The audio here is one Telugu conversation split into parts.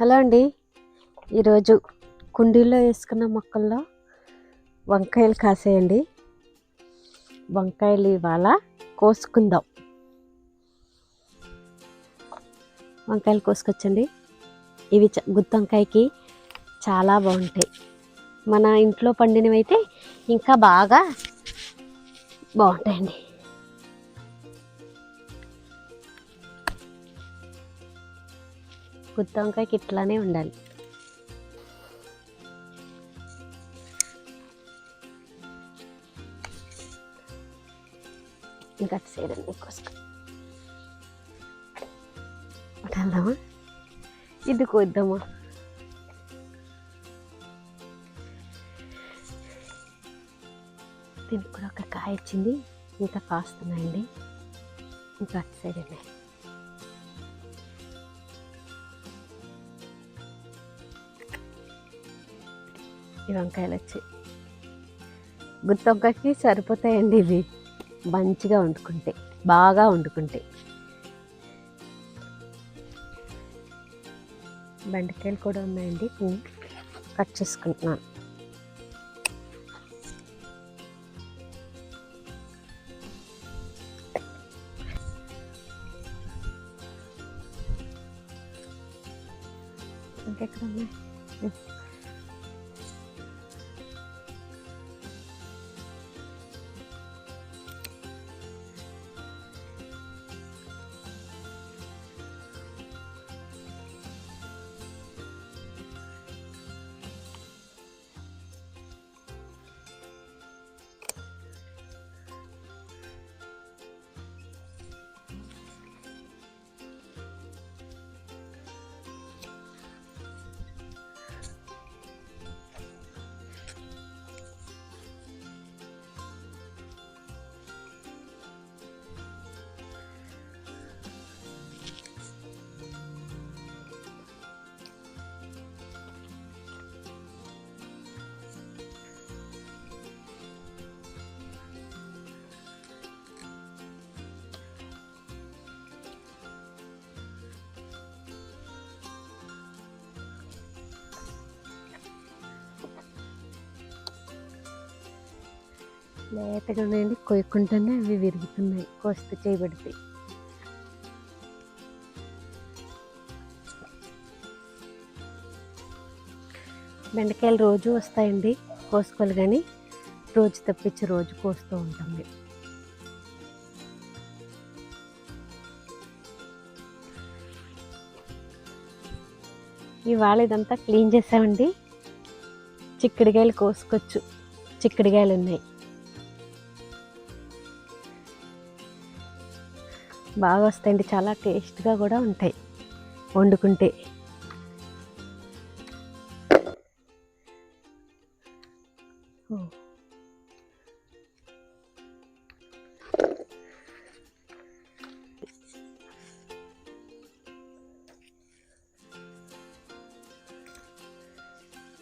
హలో అండి. ఈరోజు కుండీలో వేసుకున్న మొక్కల్లో వంకాయలు కాసేయండి. వంకాయలు ఇవాళ కోసుకుందాం. వంకాయలు కోసుకొచ్చండి. ఇవి గుత్తి వంకాయకి చాలా బాగుంటాయి. మన ఇంట్లో పండినవి అయితే ఇంకా బాగా బాగుంటాయండి. గుత్తి వంకాయకి ఇట్లానే ఉండాలి. ఇంకా సైడ్ అండి కోసుకు వెళ్దామా, ఇది కోద్దామా. దీనికి కూడా ఒక కాయ వచ్చింది, ఇంకా కాస్తున్నాయండి. ఇంకా అటు సైడ్ అండి. ఈ వంకాయలు వచ్చి గుత్తి వంకాయకి సరిపోతాయండి. ఇవి మంచిగా వండుకుంటే, బాగా వండుకుంటే. బెండకాయలు కూడా ఉన్నాయండి, కట్ చేసుకుంటున్నాను. ఇంకెక్కడ ఉన్నాయి? లేతగా ఉన్నాయండి, కొయ్యకుండానే అవి విరుగుతున్నాయి కోస్తే చేయబడితే. బెండకాయలు రోజు వస్తాయండి, కోసుకోవాలి. కానీ రోజు తప్పించి రోజు కోస్తూ ఉంటాం మేము. ఇవాళ ఇదంతా క్లీన్ చేసామండి. చిక్కుడుకాయలు కోసుకోవచ్చు, చిక్కుడుకాయలు ఉన్నాయి. బాగా వస్తాయండి, చాలా టేస్ట్గా కూడా ఉంటాయి వండుకుంటే.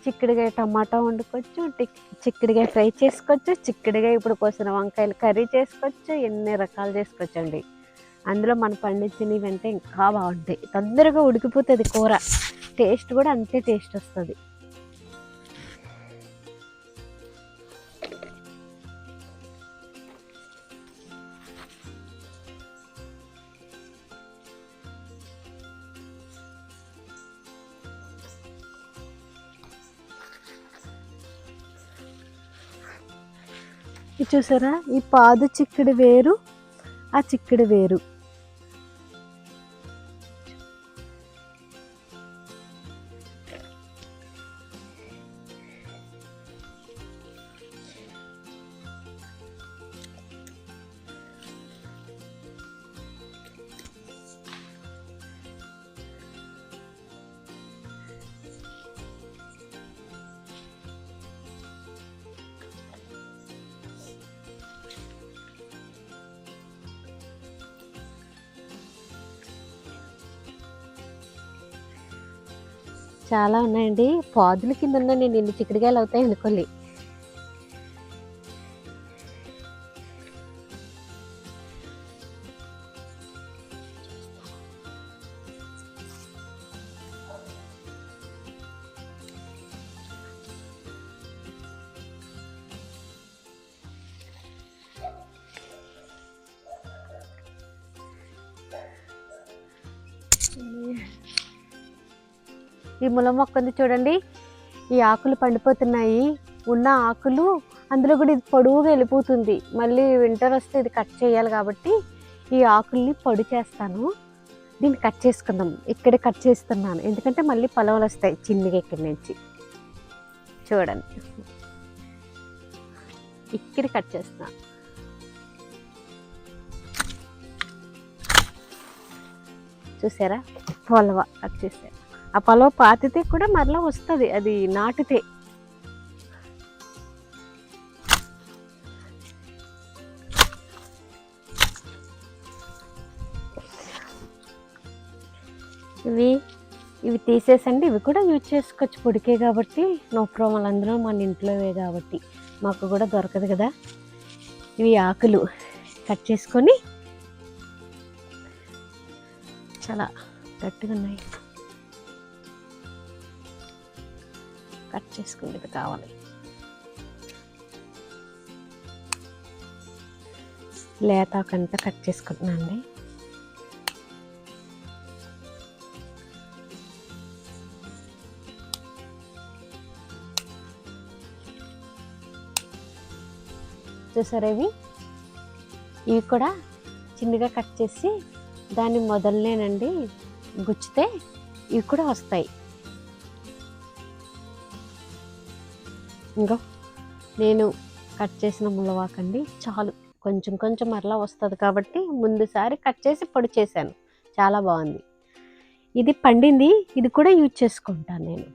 చిక్కుడుకాయ టమాటా వండుకోవచ్చు, చిక్కుడుకాయ ఫ్రై చేసుకోవచ్చు, చిక్కుడుకాయ ఇప్పుడు కోసిన వంకాయలు కర్రీ చేసుకోవచ్చు, ఎన్ని రకాలు చేసుకోవచ్చు అండి. అందులో మనం పండించినవి అంటే ఇంకా బాగుంటాయి. తొందరగా ఉడికిపోతుంది కూర, టేస్ట్ కూడా అంతే టేస్ట్ వస్తుంది. ఇది చూసారా, ఈ పాదు చిక్కుడు వేరు, ఆ చిక్కుడు వేరు. చాలా ఉన్నాయండి. పాదుల కింద ఉన్న నేను ఎన్ని చిక్కుడుకాయలు అవుతాయి అనుకోలే. ఈ ముల మొక్క ఉంది చూడండి, ఈ ఆకులు పండిపోతున్నాయి. ఉన్న ఆకులు అందులో కూడా ఇది పొడవుగా వెళ్ళిపోతుంది. మళ్ళీ వింటర్ వస్తే ఇది కట్ చేయాలి కాబట్టి ఈ ఆకుల్ని పొడి చేస్తాను. దీన్ని కట్ చేసుకుందాం. ఇక్కడే కట్ చేస్తున్నాను, ఎందుకంటే మళ్ళీ పొలవలు వస్తాయి చిన్నగా ఇక్కడి నుంచి. చూడండి, ఇక్కడ కట్ చేస్తున్నాను. చూసారా, పొలవ కట్ చేసారు. ఆ పొలవ పాతితే కూడా మరలా వస్తుంది, అది నాటితే. ఇవి తీసేసండి, ఇవి కూడా యూజ్ చేసుకోవచ్చు, పొడికే కాబట్టి. నో ప్రాబ్లం, అందరూ మన ఇంట్లోవే కాబట్టి మాకు కూడా దొరకదు కదా. ఇవి ఆకులు కట్ చేసుకొని, చాలా గట్టిగా ఉన్నాయి, కట్ చేసుకుని ఇది కావాలి. లేతాకంతా కట్ చేసుకుంటున్నాను అండి. చూసారా, ఇవి కూడా చిన్నగా కట్ చేసి దాన్ని మొదలనేనండి గుచ్చితే ఇవి కూడా వస్తాయి. ఇంకో నేను కట్ చేసిన ముళ్ళవాకండి చాలు, కొంచెం కొంచెం మరలా వస్తుంది కాబట్టి ముందుసారి కట్ చేసి పొడి చేశాను. చాలా బాగుంది. ఇది పండింది, ఇది కూడా యూజ్ చేసుకుంటాను నేను.